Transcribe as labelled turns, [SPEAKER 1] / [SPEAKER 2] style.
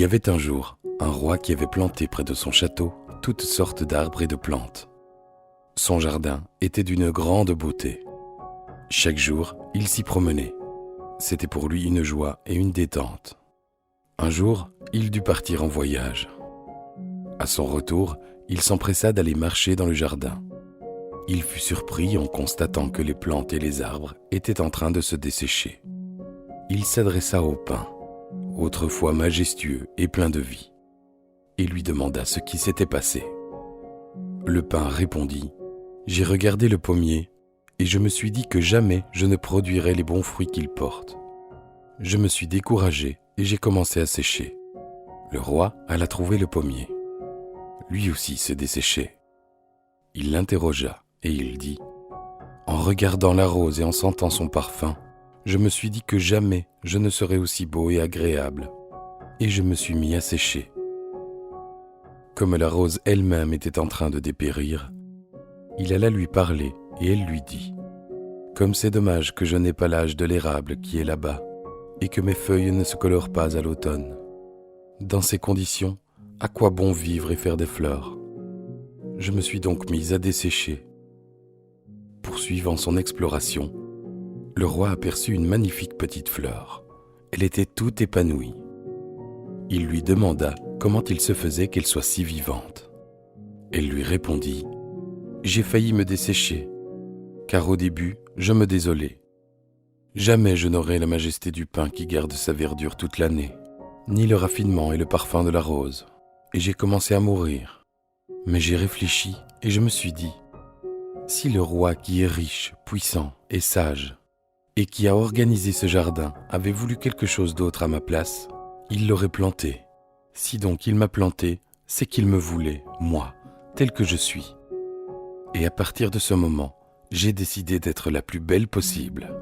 [SPEAKER 1] y avait un jour un roi qui avait planté près de son château toutes sortes d'arbres et de plantes. Son jardin était d'une grande beauté. Chaque jour, il s'y promenait. C'était pour lui une joie et une détente. Un jour, il dut partir en voyage. À son retour, il s'empressa d'aller marcher dans le jardin. Il fut surpris en constatant que les plantes et les arbres étaient en train de se dessécher. Il s'adressa au pin, autrefois majestueux et plein de vie, et lui demanda ce qui s'était passé. Le pin répondit : « J'ai regardé le pommier et je me suis dit que jamais je ne produirais les bons fruits qu'il porte. Je me suis découragé et j'ai commencé à sécher. » Le roi alla trouver le pommier. Lui aussi se desséchait. Il l'interrogea et il dit : « En regardant la rose et en sentant son parfum, je me suis dit que jamais je ne serais aussi beau et agréable, et je me suis mis à sécher. » Comme la rose elle-même était en train de dépérir, il alla lui parler et elle lui dit : « Comme c'est dommage que je n'ai pas l'âge de l'érable qui est là-bas et que mes feuilles ne se colorent pas à l'automne. Dans ces conditions, à quoi bon vivre et faire des fleurs ? Je me suis donc mise à dessécher. » Poursuivant son exploration, le roi aperçut une magnifique petite fleur. Elle était toute épanouie. Il lui demanda comment il se faisait qu'elle soit si vivante. Elle lui répondit : « J'ai failli me dessécher, car au début, je me désolais. Jamais je n'aurai la majesté du pin qui garde sa verdure toute l'année, ni le raffinement et le parfum de la rose. Et j'ai commencé à mourir. Mais j'ai réfléchi et je me suis dit : si le roi qui est riche, puissant et sage, et qui a organisé ce jardin avait voulu quelque chose d'autre à ma place, il l'aurait planté. Si donc il m'a planté, c'est qu'il me voulait, moi, tel que je suis. Et à partir de ce moment, j'ai décidé d'être la plus belle possible. »